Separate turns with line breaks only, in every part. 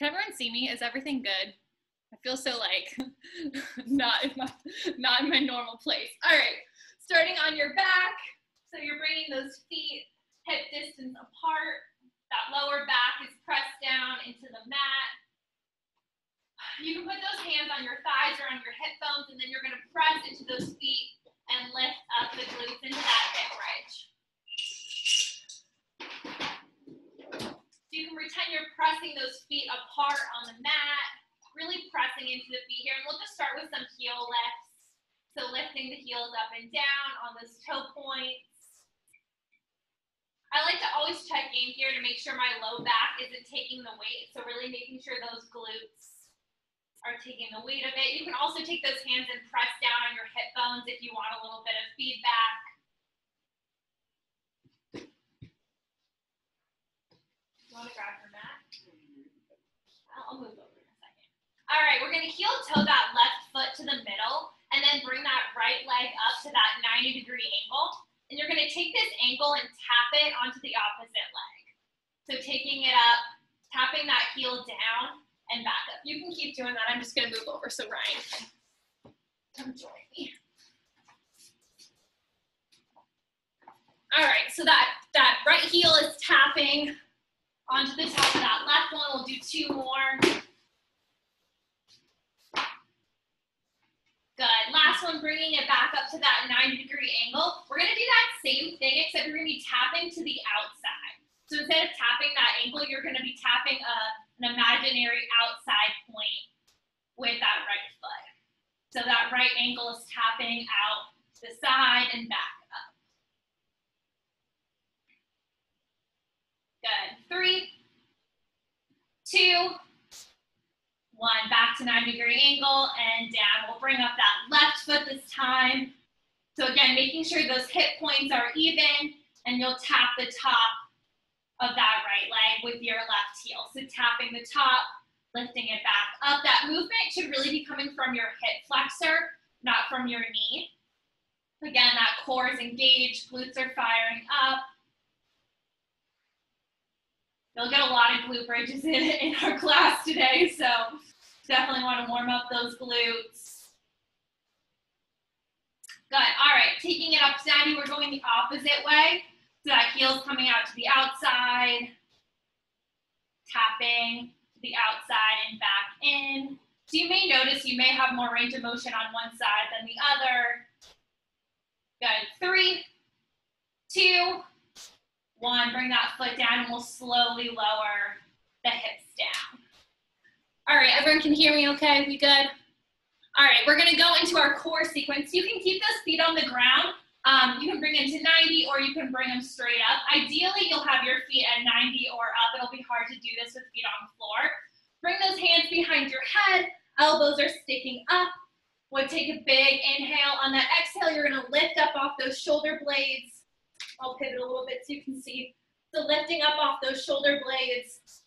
Can everyone see me? Is everything good? I feel so like not in my normal place. All right, starting on your back. So you're bringing those feet hip distance apart. That lower back is pressed down into the mat. You can put those hands on your thighs or on your hip bones, and then you're going to press into those feet and lift up the glutes into that hip bridge. So you can pretend you're pressing those feet apart on the mat, really pressing into the feet here. And we'll just start with some heel lifts. So lifting the heels up and down on those toe points. I like to always check in here to make sure my low back isn't taking the weight. So really making sure those glutes are taking the weight of it. You can also take those hands and press down on your hip bones if you want a little bit of feedback. You want to grab your mat? I'll move over in a second. All right, we're going to heel toe that left foot to the middle and then bring that right leg up to that 90-degree angle. And you're going to take this ankle and tap it onto the opposite leg. So taking it up, tapping that heel down and back up. You can keep doing that. I'm just going to move over so Ryan can come join me. All right, so that right heel is tapping onto the top of that left one. We'll do 2 more. Good. Last one, bringing it back up to that 90-degree angle. We're going to do that same thing, except we're going to be tapping to the outside. So instead of tapping that ankle, you're going to be tapping an imaginary outside point with that right foot. So that right ankle is tapping out to the side and back up. Good. 3, 2, 1. Back to 90-degree angle and down. We'll bring up that left foot this time. So again, making sure those hip points are even, and you'll tap the top of that right leg with your left heel. So tapping the top, lifting it back up. That movement should really be coming from your hip flexor, not from your knee. Again, that core is engaged, glutes are firing up. You'll get a lot of glute bridges in our class today, so definitely want to warm up those glutes. Good. All right, taking it up to 90, we're going the opposite way. So that heel's coming out to the outside, tapping to the outside and back in. So you may notice you may have more range of motion on one side than the other. Good. 3, 2, 1. Bring that foot down and we'll slowly lower the hips down. All right, everyone can hear me okay? We good? All right, we're gonna go into our core sequence. You can keep those feet on the ground. You can bring them to 90 or you can bring them straight up. Ideally, you'll have your feet at 90 or up. It'll be hard to do this with feet on the floor. Bring those hands behind your head. Elbows are sticking up. We'll take a big inhale. On that exhale, you're gonna lift up off those shoulder blades. I'll pivot a little bit so you can see. So lifting up off those shoulder blades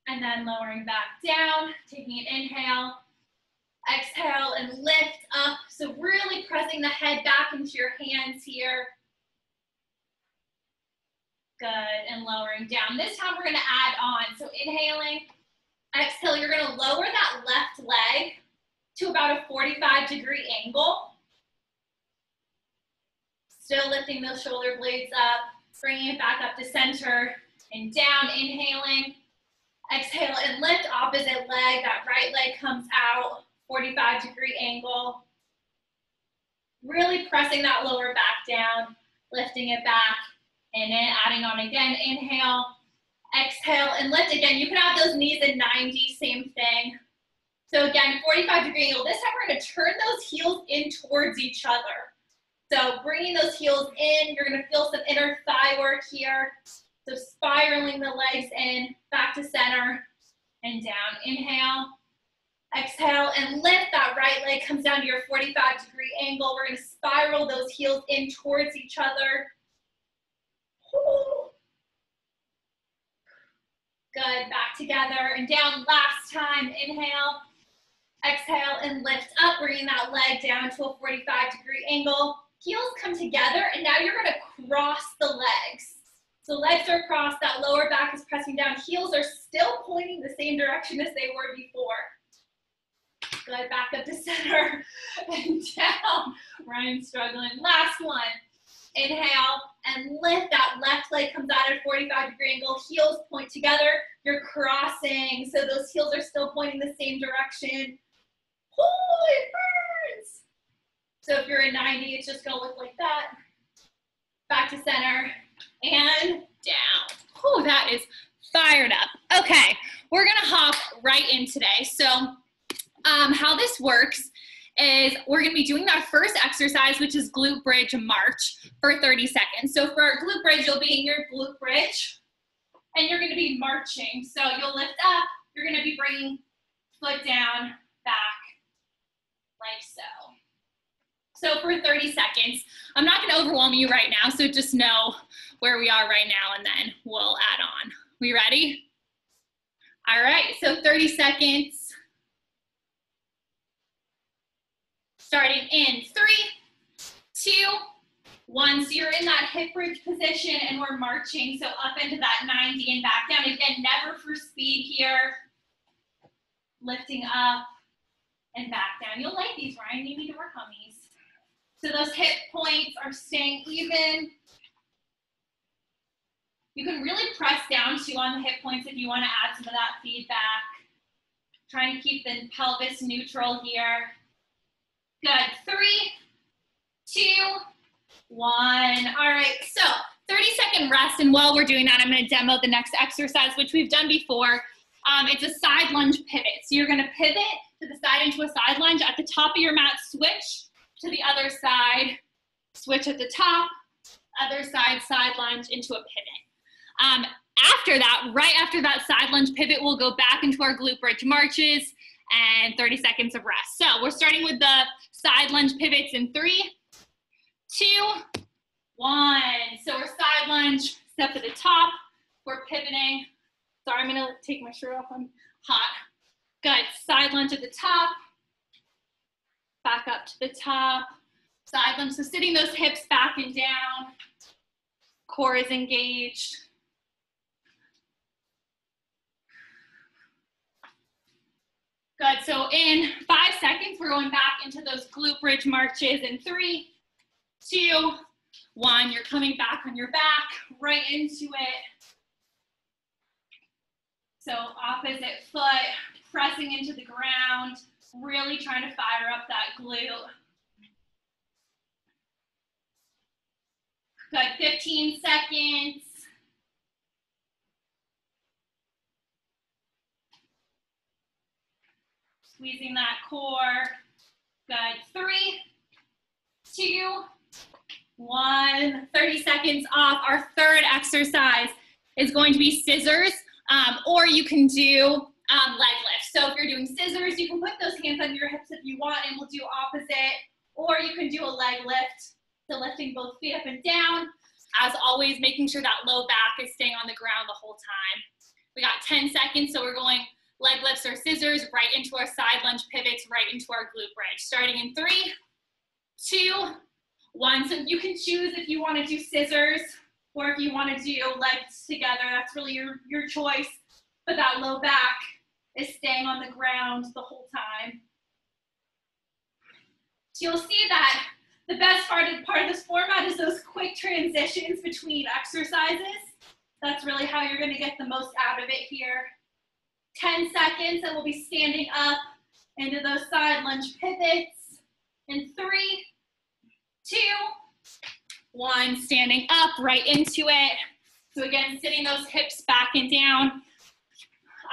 and then lowering back down, taking an inhale. Exhale and lift up. So really pressing the head back into your hands here. Good, and lowering down. This time we're gonna add on. So inhaling, exhale, you're gonna lower that left leg to about a 45-degree angle. Still lifting those shoulder blades up, bringing it back up to center and down, inhaling. Exhale and lift, opposite leg, that right leg comes out. 45-degree angle. Really pressing that lower back down, lifting it back, and then adding on again. Inhale, exhale, and lift again. You can have those knees at 90, same thing. So again, 45-degree angle. This time we're going to turn those heels in towards each other. So bringing those heels in, you're going to feel some inner thigh work here. So spiraling the legs in, back to center, and down. Inhale. Exhale and lift. That right leg comes down to your 45-degree angle. We're going to spiral those heels in towards each other. Good. Back together and down. Last time. Inhale. Exhale and lift up, bringing that leg down to a 45-degree angle. Heels come together and now you're going to cross the legs. So legs are crossed, that lower back is pressing down, heels are still pointing the same direction as they were before. Good, back up to center and down. Ryan's struggling. Last one. Inhale and lift. That left leg comes out at a 45-degree angle. Heels point together. You're crossing. So those heels are still pointing the same direction. Oh, it burns. So if you're in 90, it's just going to look like that. Back to center and down. Oh, that is fired up. Okay, we're going to hop right in today. So how this works is we're going to be doing our first exercise, which is glute bridge march for 30 seconds. So for our glute bridge, you'll be in your glute bridge, and you're going to be marching. So you'll lift up. You're going to be bringing foot down, back, like so. So for 30 seconds, I'm not going to overwhelm you right now, so just know where we are right now, and then we'll add on. We ready? All right, so 30 seconds. Starting in 3, 2, 1. So you're in that hip bridge position and we're marching. So up into that 90 and back down. Again, never for speed here. Lifting up and back down. You'll like these, Ryan. You need to work on these. So those hip points are staying even. You can really press down too on the hip points if you want to add some of that feedback. Trying to keep the pelvis neutral here. Good. 3, 2, 1. All right, so 30-second rest, and while we're doing that, I'm going to demo the next exercise, which we've done before. It's a side lunge pivot. So you're going to pivot to the side into a side lunge. At the top of your mat, switch to the other side. Switch at the top, other side, side lunge into a pivot. After that, right after that side lunge pivot, we'll go back into our glute bridge marches and 30 seconds of rest. So we're starting with the side lunge pivots in 3, 2, 1. So we're side lunge, step to the top. We're pivoting. Sorry, I'm gonna take my shirt off, I'm hot. Good, side lunge at the top. Back up to the top. Side lunge, so sitting those hips back and down. Core is engaged. Good, so in 5 seconds, we're going back into those glute bridge marches in 3, 2, 1. You're coming back on your back, right into it. So opposite foot, pressing into the ground, really trying to fire up that glute. Good, 15 seconds. Squeezing that core. Good. 3, 2, 1. 30 seconds off. Our third exercise is going to be scissors, or you can do leg lifts. So if you're doing scissors, you can put those hands under your hips if you want, and we'll do opposite. Or you can do a leg lift. So lifting both feet up and down. As always, making sure that low back is staying on the ground the whole time. We got 10 seconds, so we're going leg lifts or scissors right into our side lunge pivots, right into our glute bridge. Starting in 3, 2, 1. So you can choose if you want to do scissors or if you want to do legs together. That's really your choice. But that low back is staying on the ground the whole time. So you'll see that the best part of this format is those quick transitions between exercises. That's really how you're going to get the most out of it here. 10 seconds, and we'll be standing up into those side lunge pivots in 3, 2, 1. Standing up right into it. So again, sitting those hips back and down.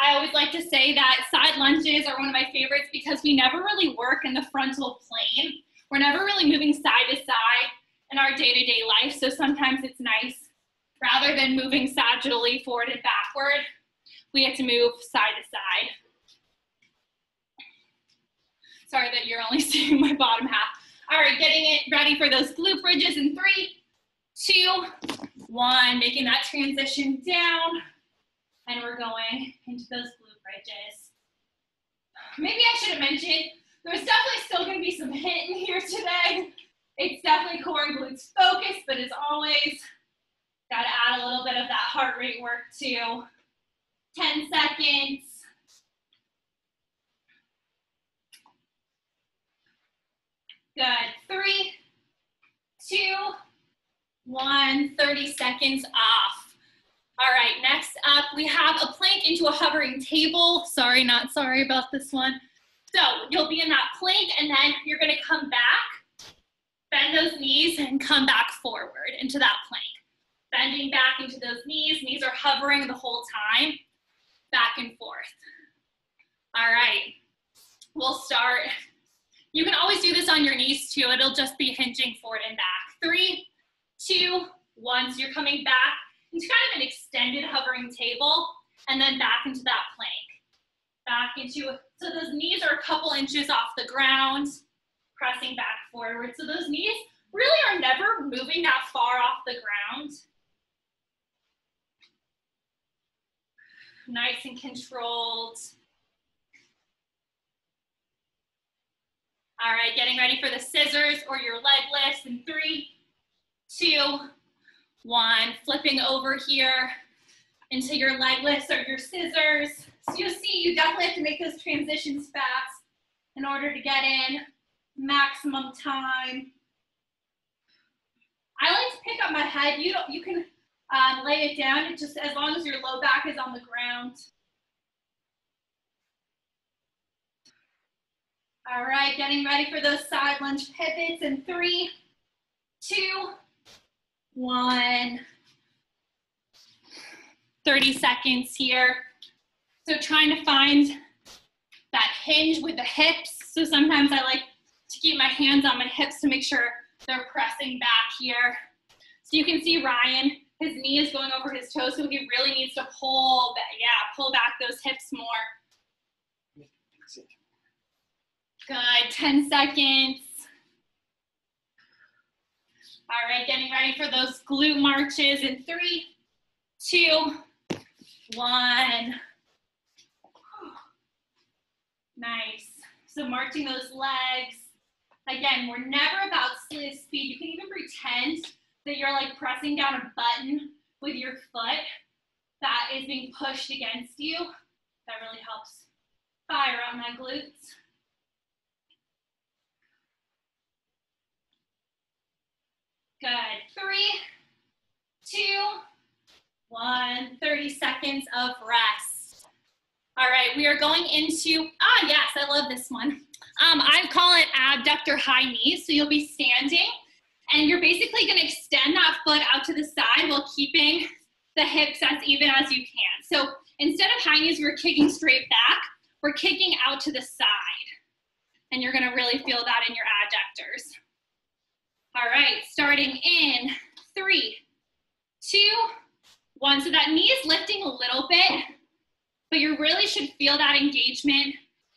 I always like to say that side lunges are one of my favorites because we never really work in the frontal plane. We're never really moving side to side in our day-to-day life, so sometimes it's nice, rather than moving sagittally forward and backward, we get to move side to side. Sorry that you're only seeing my bottom half. All right, getting it ready for those glute bridges in 3, 2, 1. Making that transition down, and we're going into those glute bridges. Maybe I should have mentioned, there's definitely still going to be some HIIT in here today. It's definitely core and glutes focused, but as always, Got to add a little bit of that heart rate work too. 10 seconds. Good. 3, 2, 1. 30 seconds off. All right, next up, we have a plank into a hovering table. Sorry, not sorry about this one. So you'll be in that plank, and then you're gonna come back, bend those knees, and come back forward into that plank. Bending back into those knees are hovering the whole time, back and forth. All right, we'll start. You can always do this on your knees too. It'll just be hinging forward and back. 3, 2, 1. So you're coming back into kind of an extended hovering table, and then back into that plank. Back into, so those knees are a couple inches off the ground, pressing back forward. So those knees really are never moving that far off the ground. Nice and controlled. All right, getting ready for the scissors or your leg lifts in 3, 2, 1. Flipping over here into your leg lifts or your scissors. So you'll see you definitely have to make those transitions fast in order to get in maximum time. I like to pick up my head. You can lay it down, it just as long as your low back is on the ground. All right, getting ready for those side lunge pivots in 3, 2, 1. 30 seconds here. So trying to find that hinge with the hips. So sometimes I like to keep my hands on my hips to make sure they're pressing back here. So you can see Ryan, his knee is going over his toes, so he really needs to pull back those hips more. Good, 10 seconds. All right, getting ready for those glute marches in 3, 2, 1. Nice. So marching those legs. Again, we're never about speed. You can even pretend that you're like pressing down a button with your foot that is being pushed against you. That really helps fire out my glutes. Good. 3, 2, 1. 30 seconds of rest. All right, we are going into, yes, I love this one. I call it abductor high knees. So you'll be standing and you're basically gonna extend that foot out to the side while keeping the hips as even as you can. So instead of high knees, we're kicking straight back, we're kicking out to the side. And you're gonna really feel that in your adductors. All right, starting in 3, 2, 1. So that knee is lifting a little bit, but you really should feel that engagement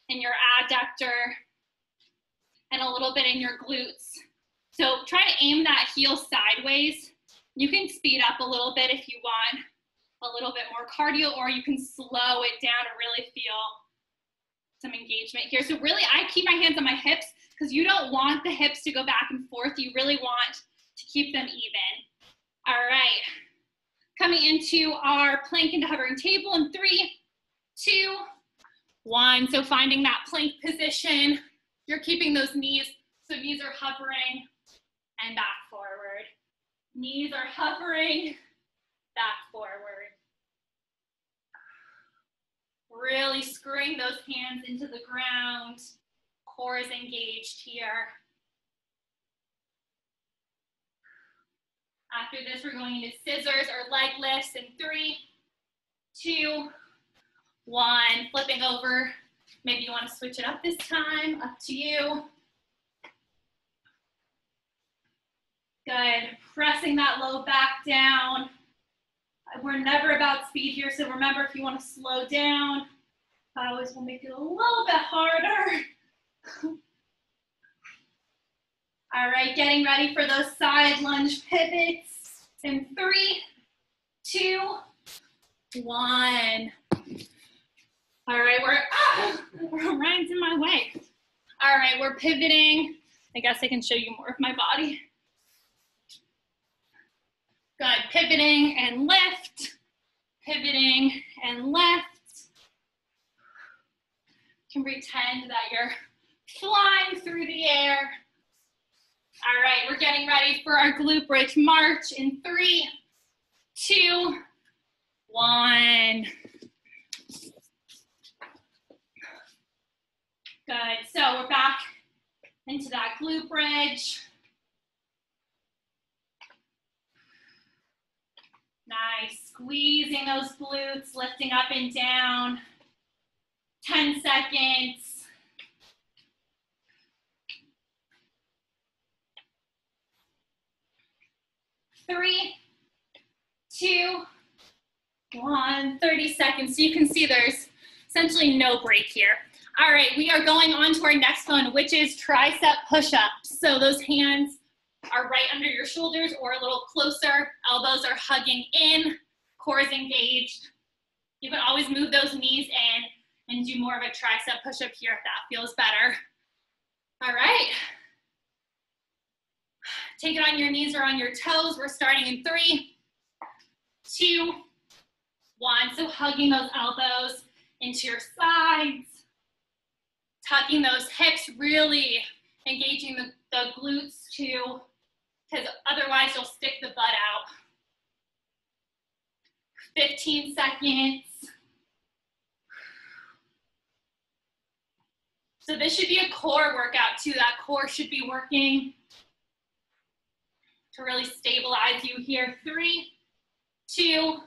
in your adductor and a little bit in your glutes. So try to aim that heel sideways. You can speed up a little bit if you want a little bit more cardio, or you can slow it down to really feel some engagement here. So really, I keep my hands on my hips because you don't want the hips to go back and forth. You really want to keep them even. All right, coming into our plank into hovering table in 3, 2, 1. So finding that plank position, you're keeping those knees, so knees are hovering and back forward. Knees are hovering, back forward. Really screwing those hands into the ground. Core is engaged here. After this, we're going into scissors or leg lifts in 3, 2, 1. Flipping over. Maybe you want to switch it up this time. Up to you. Good. Pressing that low back down. We're never about speed here, so remember, if you want to slow down, I always will make it a little bit harder. All right, getting ready for those side lunge pivots in 3, 2, 1. All right, Ryan's in my way. All right, we're pivoting. I guess I can show you more of my body. Good, pivoting and lift, pivoting and lift. You can pretend that you're flying through the air. All right, we're getting ready for our glute bridge march in 3, 2, 1. Good, so we're back into that glute bridge. Nice, squeezing those glutes, lifting up and down. 10 seconds. 3, 2, 1, 30 seconds. So you can see there's essentially no break here. All right, we are going on to our next one, which is tricep push-ups. So those hands are right under your shoulders or a little closer. Elbows are hugging in, core is engaged. You can always move those knees in and do more of a tricep push-up here if that feels better. All right. Take it on your knees or on your toes. We're starting in 3, 2, 1. So hugging those elbows into your sides. Tucking those hips, really engaging the glutes too, because otherwise you'll stick the butt out. 15 seconds. So this should be a core workout too. That core should be working to really stabilize you here. 3, 2,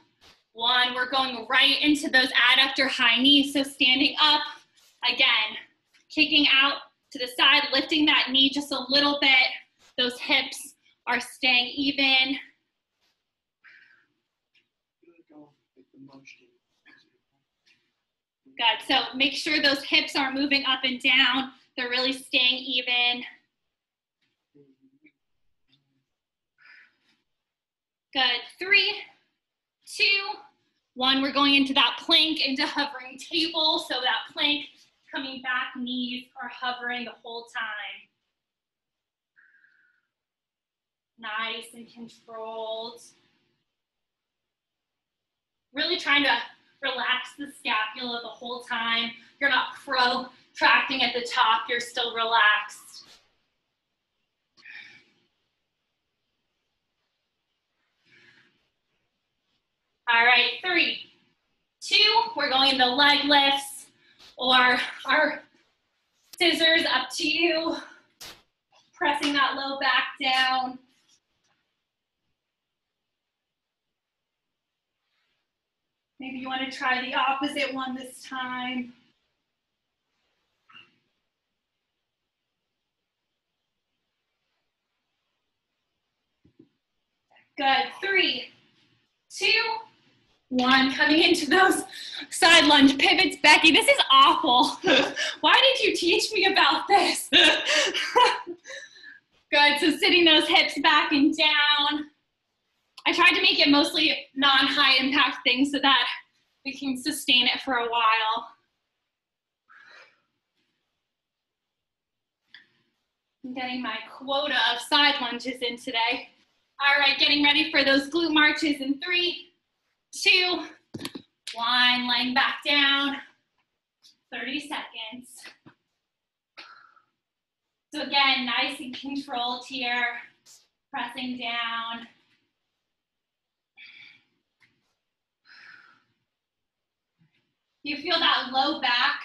1. We're going right into those adductor high knees. So standing up, again, kicking out to the side, lifting that knee just a little bit. Those hips are staying even. Good, so make sure those hips aren't moving up and down. They're really staying even. Good, 3, 2, 1. We're going into that plank, into hovering table. So that plank, coming back, knees are hovering the whole time. Nice and controlled. Really trying to relax the scapula the whole time. You're not protracting at the top, you're still relaxed. All right, 3, 2, we're going into leg lifts or our scissors, up to you. Pressing that low back down. Maybe you want to try the opposite one this time. Good, 3, 2, 1. Coming into those side lunge pivots. Becky, this is awful. Why did you teach me about this? Good, so sitting those hips back and down. I tried to make it mostly non-high impact things so that we can sustain it for a while. I'm getting my quota of side lunges in today. All right, getting ready for those glute marches in 3, 2, 1. Laying back down, 30 seconds. So again, nice and controlled here, pressing down. You feel that low back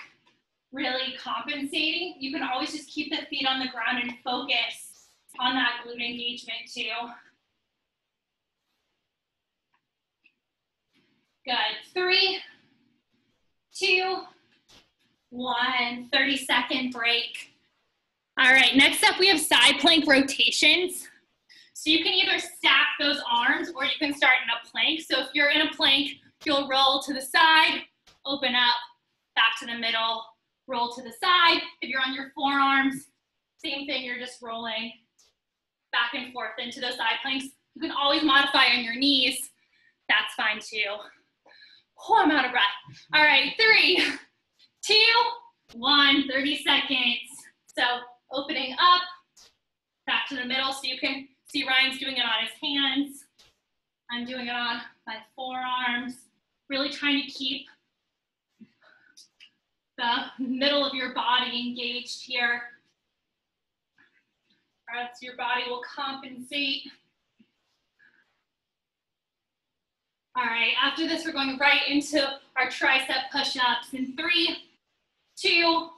really compensating. You can always just keep the feet on the ground and focus on that glute engagement too. Good, 3, 2, 1, 30-second break. All right, next up we have side plank rotations. So you can either stack those arms or you can start in a plank. So if you're in a plank, you'll roll to the side, open up, back to the middle, roll to the side. If you're on your forearms, same thing, you're just rolling back and forth into those side planks. You can always modify on your knees. That's fine too. Oh, I'm out of breath. All right, 3, 2, 1, 30 seconds. So opening up, back to the middle so you can see Ryan's doing it on his hands. I'm doing it on my forearms, really trying to keep the middle of your body engaged here, or else your body will compensate. All right, after this, we're going right into our tricep push-ups in 3, 2,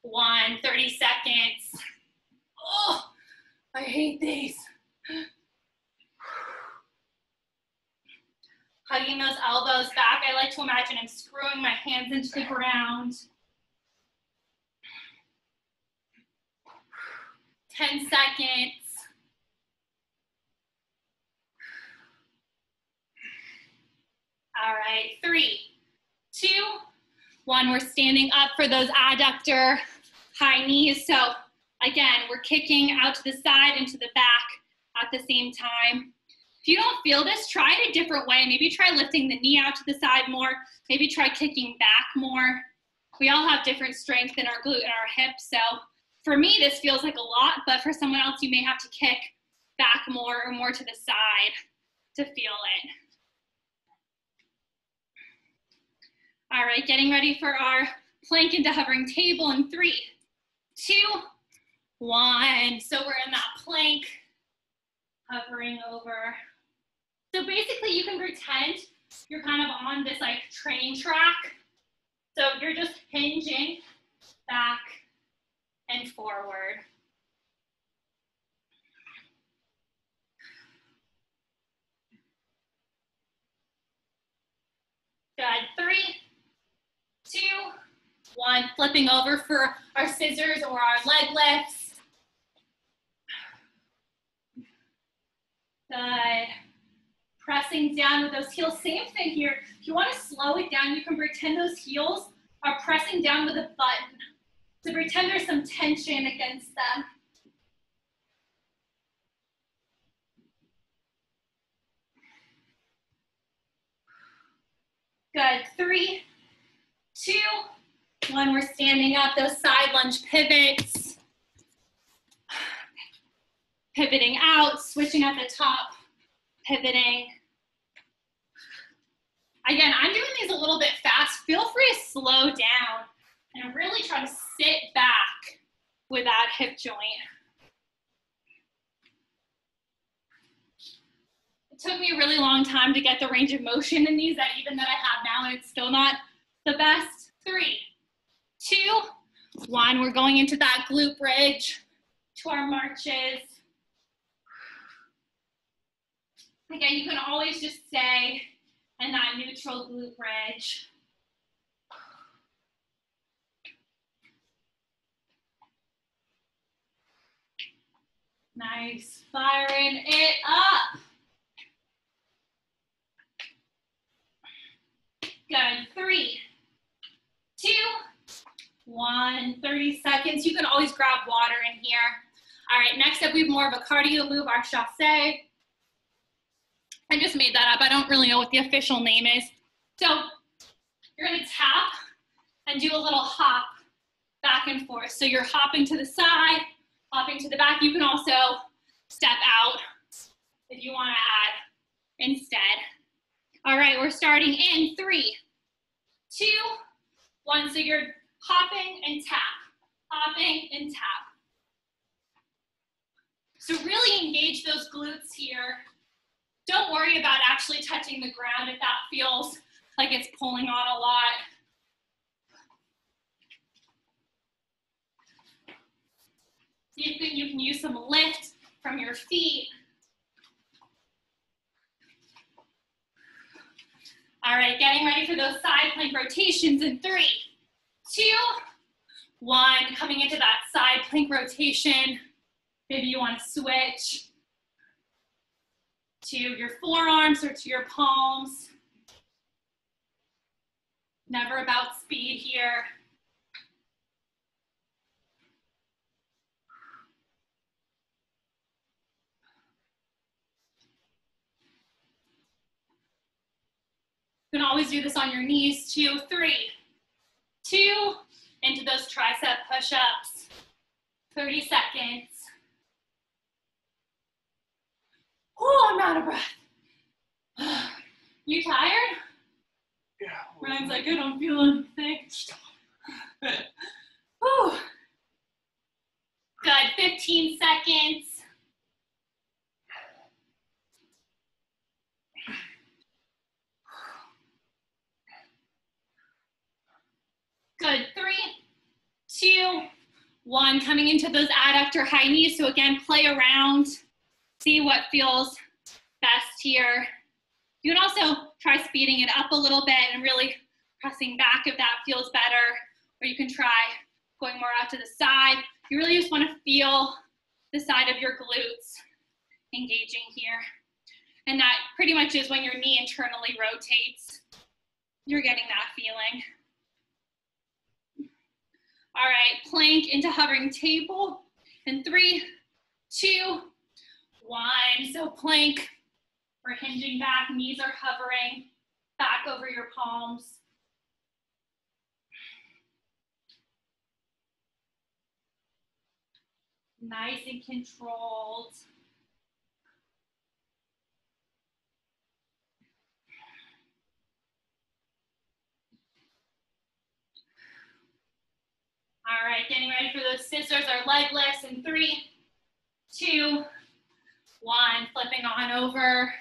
1, 30 seconds. Oh, I hate these. Hugging those elbows back. I like to imagine I'm screwing my hands into the ground. 10 seconds. All right, 3, 2, 1. We're standing up for those adductor high knees. So again, we're kicking out to the side and to the back at the same time. If you don't feel this, try it a different way. Maybe try lifting the knee out to the side more. Maybe try kicking back more. We all have different strength in our glute and our hips. So for me, this feels like a lot, but for someone else, you may have to kick back more or more to the side to feel it. All right, getting ready for our plank into hovering table in 3, 2, 1. So we're in that plank, hovering over. So basically you can pretend you're kind of on this like train track. So you're just hinging back and forward. Good, 3, 2, 1. Flipping over for our scissors or our leg lifts. Good. Pressing down with those heels. Same thing here. If you want to slow it down, you can pretend those heels are pressing down with a button. So pretend there's some tension against them. Good. 3, 2, 1. We're standing up. Those side lunge pivots. Pivoting out, switching at the top, pivoting. Again, I'm doing these a little bit fast. Feel free to slow down and really try to sit back with that hip joint. It took me a really long time to get the range of motion in these that I have now, and it's still not the best. 3, 2, 1. We're going into that glute bridge to our marches. Again, you can always just stay in that neutral glute bridge. Nice, firing it up. Good, 3, 2, 1, 30 seconds. You can always grab water in here. All right, next up we have more of a cardio move, our chassé. I just made that up. I don't really know what the official name is. So you're gonna tap and do a little hop back and forth. So you're hopping to the side, hopping to the back. You can also step out if you wanna add instead. All right, we're starting in 3, 2, 1. So you're hopping and tap, hopping and tap. So really engage those glutes here. Don't worry about actually touching the ground if that feels like it's pulling on a lot. See if you can use some lift from your feet. All right, getting ready for those side plank rotations in 3, 2, 1. Coming into that side plank rotation. Maybe you want to switch to your forearms or to your palms. Never about speed here. You can always do this on your knees. 2, 3, 2, into those tricep push-ups. 30 seconds. Oh, I'm out of breath. You tired?
Yeah.
Ryan's like, I don't feel anything. Whew. Good, 15 seconds. Good, 3, 2, 1. Coming into those adductor high knees. So again, play around, see what feels best here. You can also try speeding it up a little bit and really pressing back if that feels better, or you can try going more out to the side. You really just want to feel the side of your glutes engaging here. And that pretty much is when your knee internally rotates. You're getting that feeling. All right, plank into hovering table. And 3, 2, 1. So plank, we're hinging back, knees are hovering back over your palms. Nice and controlled. All right, getting ready for those scissors or leg lifts in 3, 2, 1. Flipping on over.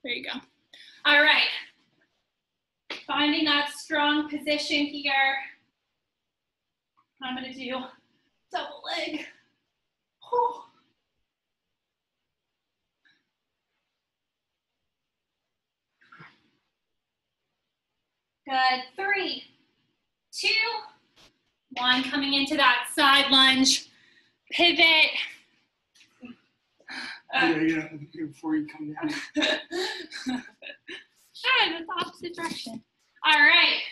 There you go. All right. Finding that strong position here. I'm going to do double leg. Whew. Good. 3, 2, 1. Coming into that side lunge. Pivot.
Yeah, before you come down.
That's the opposite direction. All right.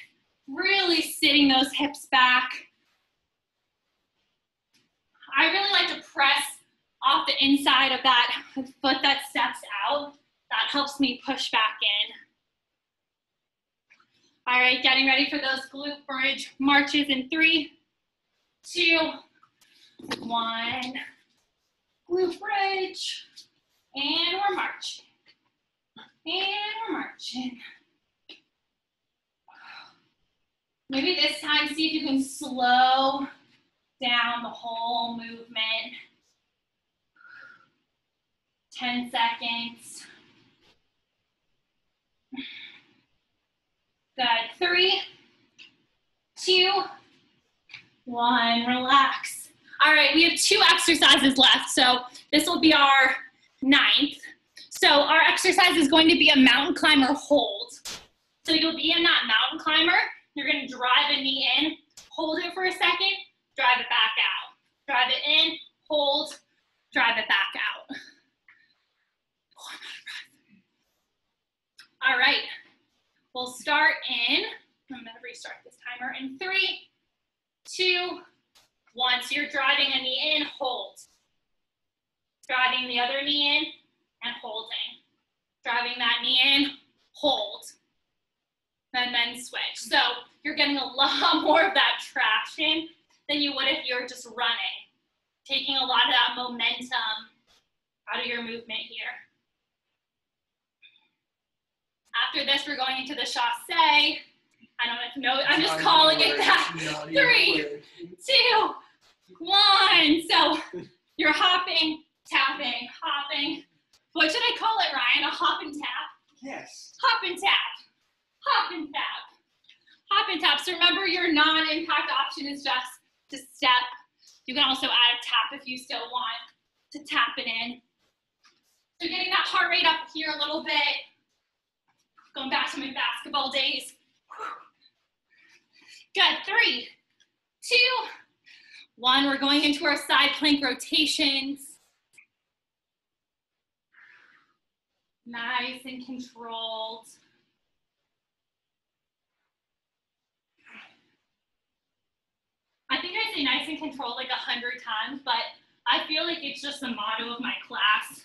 Really sitting those hips back. I really like to press off the inside of that foot that steps out. That helps me push back in. All right, getting ready for those glute bridge marches in 3, 2, 1. Glute bridge. And we're marching. And we're marching. Maybe this time, see if you can slow down the whole movement. 10 seconds. Good. 3, 2, 1. Relax. All right, we have 2 exercises left, so this will be our 9th. So our exercise is going to be a mountain climber hold. So you'll be in that mountain climber. You're going to drive a knee in, hold it for a second, drive it back out. Drive it in, hold, drive it back out. All right, we'll start in, I'm going to restart this timer, in 3, 2, 1. So you're driving a knee in, hold. Driving the other knee in and holding. Driving that knee in, hold. And then switch. So you're getting a lot more of that traction than you would if you're just running. Taking a lot of that momentum out of your movement here. After this, we're going into the chasse. I don't know if you know, I'm just calling it that. 3, 2, 1. So you're hopping, tapping, hopping. What should I call it, Ryan? A hop and tap?
Yes.
Hop and tap. Hop and tap. Hop and tap. So remember, your non-impact option is just to step. You can also add a tap if you still want to tap it in. So getting that heart rate up here a little bit. Going back to my basketball days. Good. 3, 2, 1. We're going into our side plank rotations. Nice and controlled. I think I say nice and controlled like 100 times, but I feel like it's just the motto of my class.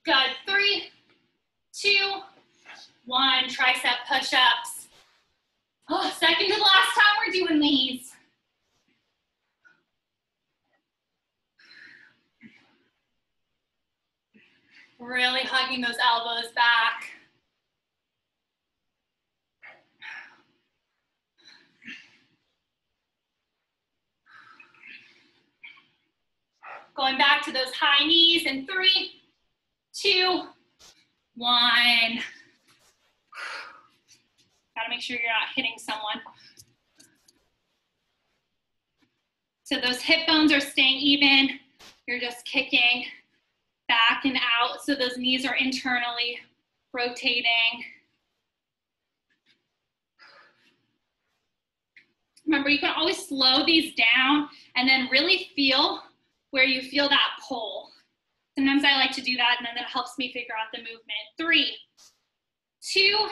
Good. 3, 2, 1. Tricep push-ups. Oh, second to the last from these. Really hugging those elbows back. Going back to those high knees in 3, 2, 1. Gotta make sure you're not hitting someone. So those hip bones are staying even. You're just kicking back and out, so those knees are internally rotating. Remember, you can always slow these down and then really feel where you feel that pull. Sometimes I like to do that, and then that helps me figure out the movement. 3, 2,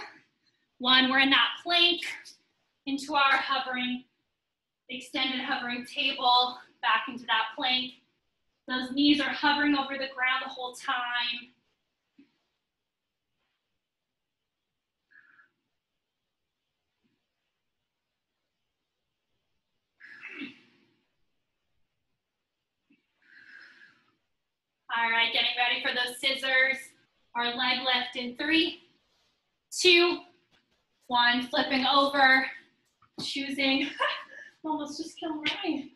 1. We're in that plank into our hovering, extended hovering table, back into that plank. Those knees are hovering over the ground the whole time. All right, getting ready for those scissors. Our leg lift in 3, 2, 1. Flipping over, choosing. Almost just killed Ryan.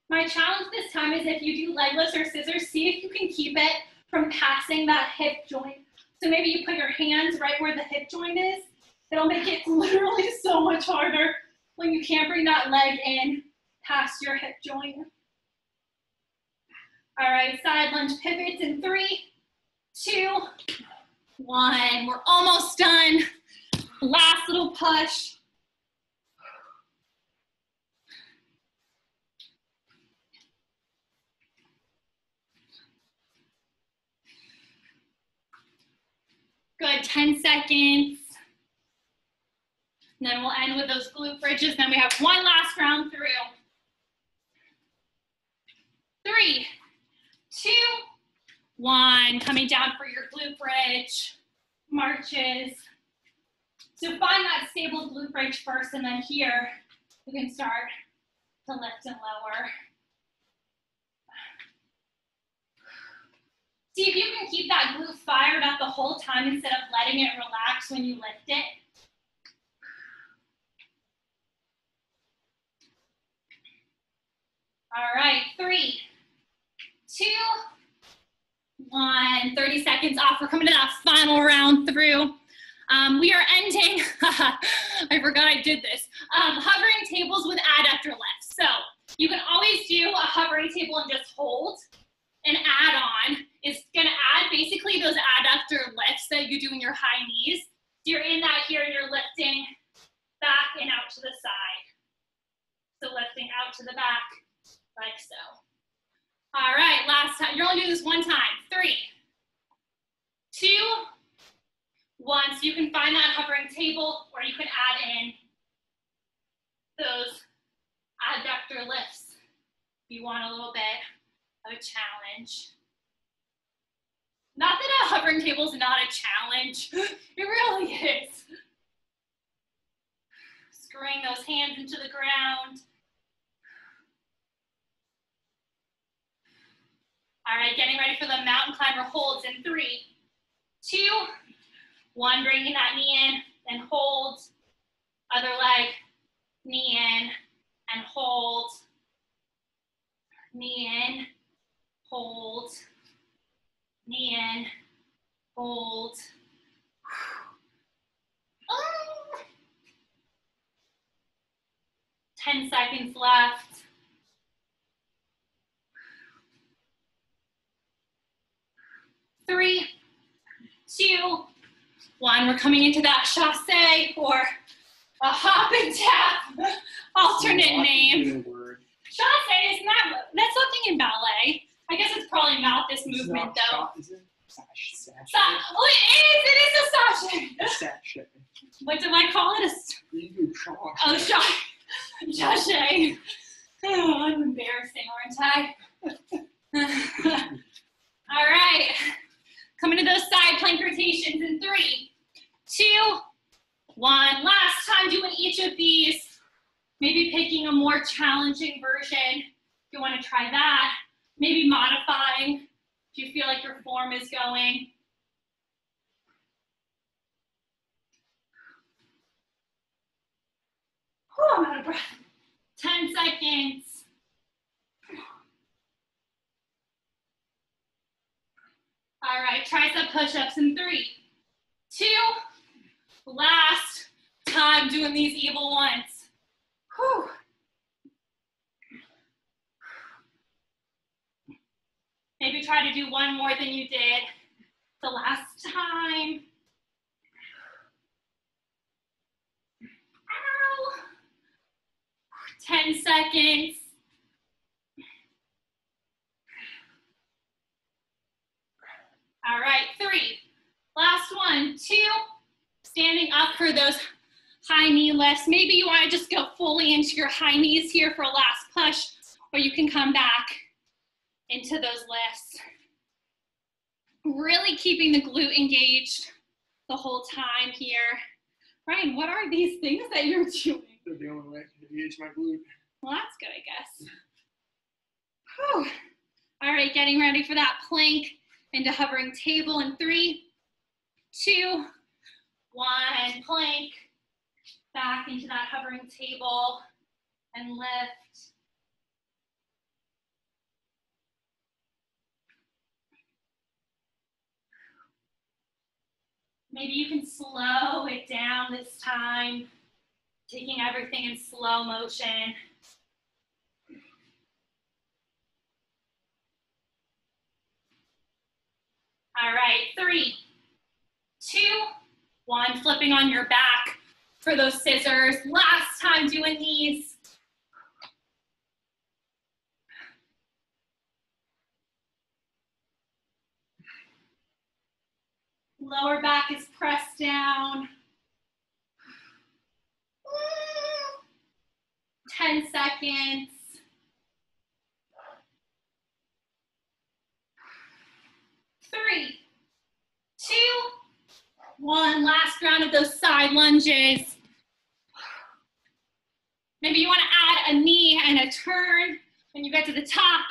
My challenge this time is if you do leg lifts or scissors, see if you can keep it from passing that hip joint. So maybe you put your hands right where the hip joint is. It'll make it literally so much harder when you can't bring that leg in past your hip joint. All right, side lunge pivots in 3, 2, 1. We're almost done. Last little push. Good, 10 seconds. And then we'll end with those glute bridges. Then we have one last round through. 3, 2, 1. Coming down for your glute bridge. Marches. So find that stable glute bridge first, and then here you can start to lift and lower. See if you can keep that glute fired up the whole time instead of letting it relax when you lift it. All right, 3, 2, 1. 30 seconds off. We're coming to that final round through. We are ending, I forgot I did this, hovering tables with adductor lifts. So you can always do a hovering table and just hold. An add-on is gonna add basically those adductor lifts that you do in your high knees. So you're in that here and you're lifting back and out to the side. So lifting out to the back, like so. All right, last time. You're only doing this one time. 3, 2, 1. So you can find that hovering table, or you can add in those adductor lifts if you want a little bit of a challenge. Not that a hovering table is not a challenge. It really is. Screwing those hands into the ground. All right, getting ready for the mountain climber holds in 3, 2, 1. Bringing that knee in, then hold. Other leg, knee in, and hold. Knee in, hold. Knee in, hold. Oh. 10 seconds left. 3, 2, 1. We're coming into that chassé or a hop and tap. Alternate name. Chassé, isn't that? That's something in ballet. I guess it's probably not this movement though.
Is it? Sashay.
Oh, it is a sashay. What do I call it? Oh, chassé. Oh, I'm embarrassing, aren't I? All right. Coming to those side plank rotations in 3, 2, 1. Last time doing each of these. Maybe picking a more challenging version if you want to try that. Maybe modifying if you feel like your form is going. Whew, I'm out of breath. 10 seconds. All right, tricep push-ups in 3, 2. Last time doing these evil ones. Whew. Maybe try to do one more than you did the last time. Ow. 10 seconds. All right, 3. Last one, 2. Standing up for those high knee lifts. Maybe you want to just go fully into your high knees here for a last push, or you can come back into those lifts. Really keeping the glute engaged the whole time here. Ryan, what are these things that you're doing?
They're the only way to engage my glute.
Well, that's good, I guess. Whew. All right, getting ready for that plank into hovering table in 3, 2, 1. Plank. Back into that hovering table and lift. Maybe you can slow it down this time, taking everything in slow motion. All right, 3, 2, 1. Flipping on your back for those scissors. Last time doing these. Lower back is pressed down. 10 seconds. 3, 2, 1. Last round of those side lunges. Maybe you want to add a knee and a turn when you get to the top.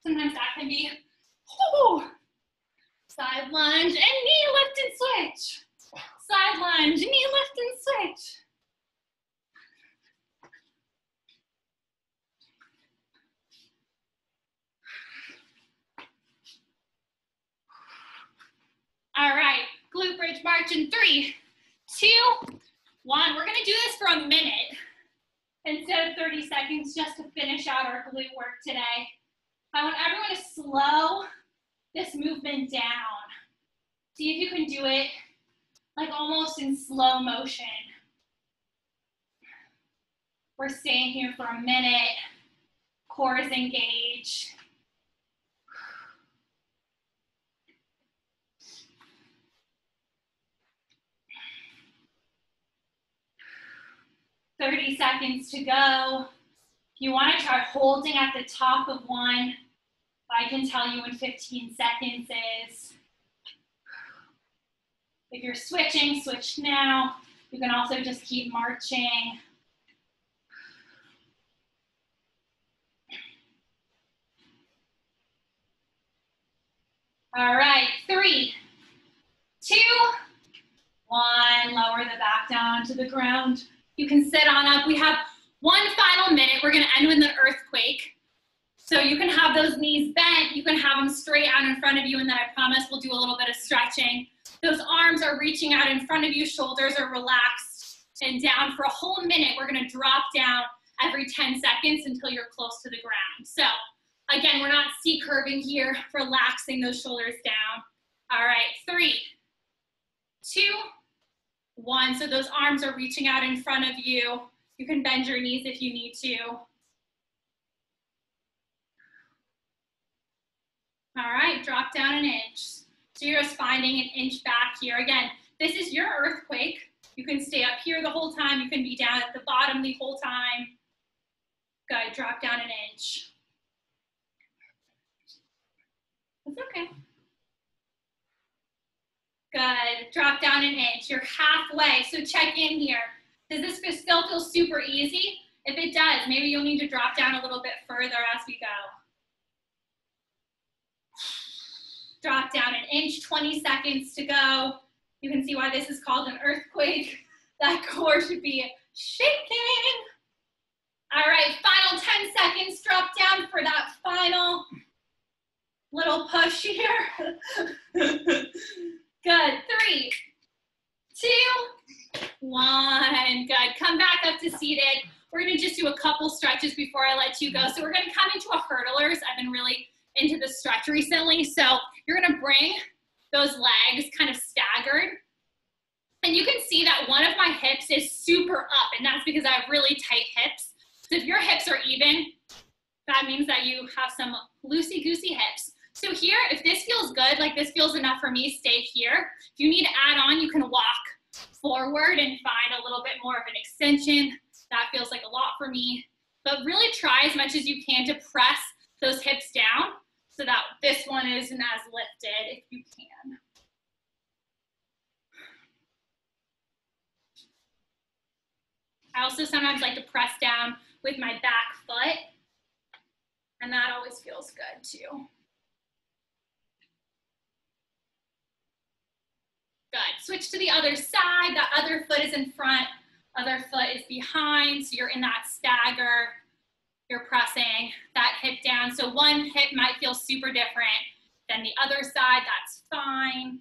Sometimes that can be side lunge and knee lift and switch. Side lunge, knee lift and switch. All right, glute bridge march in 3, 2, 1. We're gonna do this for a minute instead of 30 seconds just to finish out our glute work today. I want everyone to slow this movement down. See if you can do it like almost in slow motion. We're staying here for a minute. Core is engaged. "30 seconds to go." If you want to try holding at the top of one, I can tell you when 15 seconds is. If you're switching, switch now. You can also just keep marching. All right, 3, 2, 1. Lower the back down to the ground. You can sit on up. We have one final minute. We're going to end with an earthquake. So you can have those knees bent. You can have them straight out in front of you. And then I promise we'll do a little bit of stretching. Those arms are reaching out in front of you. Shoulders are relaxed and down. For a whole minute, we're going to drop down every 10 seconds until you're close to the ground. So again, we're not C-curving here, relaxing those shoulders down. All right, 3, 2, 1. So those arms are reaching out in front of you. You can bend your knees if you need to. All right, drop down an inch. So you're just finding an inch back here. Again, this is your earthquake. You can stay up here the whole time. You can be down at the bottom the whole time. Good, drop down an inch. That's okay. Good. Drop down an inch. You're halfway, so check in here. Does this still feel super easy? If it does, maybe you'll need to drop down a little bit further as we go. Drop down an inch, 20 seconds to go. You can see why this is called an earthquake. That core should be shaking. All right, final 10 seconds. Drop down for that final little push here. Good. 3, 2, 1. Good. Come back up to seated. We're going to just do a couple stretches before I let you go. So we're going to come into a hurdlers. I've been really into the stretch recently. So you're going to bring those legs kind of staggered. And you can see that one of my hips is super up, and that's because I have really tight hips. So if your hips are even, that means that you have some loosey-goosey hips. So here, if this feels good, like this feels enough for me, stay here. If you need to add on, you can walk forward and find a little bit more of an extension. That feels like a lot for me. But really try as much as you can to press those hips down so that this one isn't as lifted if you can. I also sometimes like to press down with my back foot, and that always feels good too. Good. Switch to the other side. That other foot is in front, other foot is behind, so you're in that stagger. You're pressing that hip down. So one hip might feel super different than the other side. That's fine.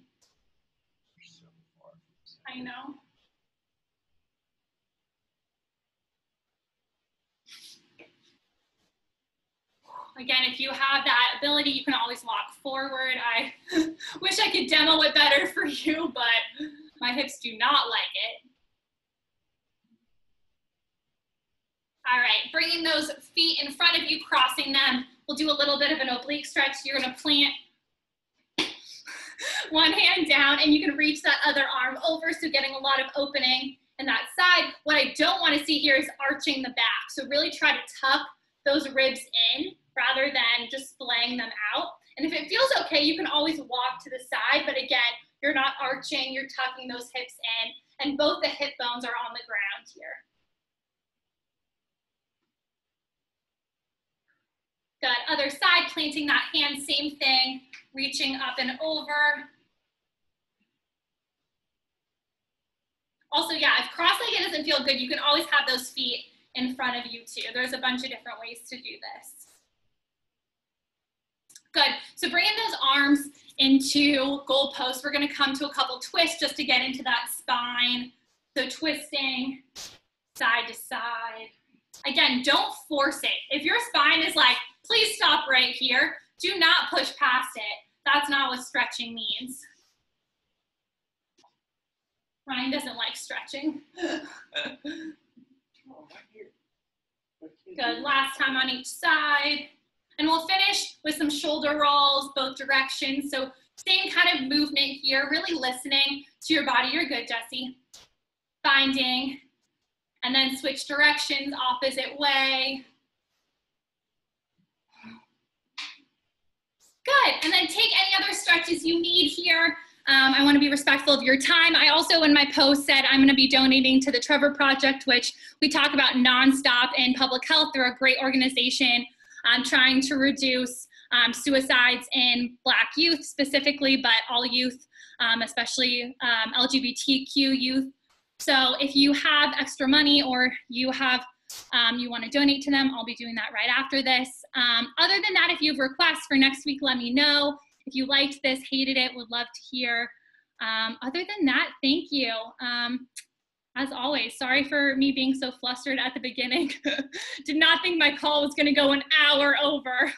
I know. Again, if you have that ability, you can always walk forward. I wish I could demo it better for you, but my hips do not like it. All right, bringing those feet in front of you, crossing them. We'll do a little bit of an oblique stretch. You're gonna plant one hand down, and you can reach that other arm over, so getting a lot of opening in that side. What I don't wanna see here is arching the back. So really try to tuck those ribs in rather than just splaying them out. And if it feels okay, you can always walk to the side, but again, you're not arching, you're tucking those hips in, and both the hip bones are on the ground here. Good, other side, planting that hand, same thing, reaching up and over. Also, yeah, if cross-legged doesn't feel good, you can always have those feet in front of you too. There's a bunch of different ways to do this. Good, so bringing those arms into goal posts, we're gonna come to a couple twists just to get into that spine. So twisting side to side. Again, don't force it. If your spine is like, please stop right here, do not push past it. That's not what stretching means. Ryan doesn't like stretching. Good, last time on each side. And we'll finish with some shoulder rolls, both directions. So same kind of movement here, really listening to your body. You're good, Jessie. Finding, and then switch directions, opposite way. Good, and then take any other stretches you need here. I want to be respectful of your time. I also, in my post, said I'm going to be donating to the Trevor Project, which we talk about nonstop in public health. They're a great organization trying to reduce suicides in Black youth specifically, but all youth, especially LGBTQ youth. So if you have extra money or you have you want to donate to them, I'll be doing that right after this. Other than that, if you have requests for next week, let me know. If you liked this, hated it, would love to hear. Other than that, thank you. As always, sorry for me being so flustered at the beginning. Did not think my call was going to go an hour over.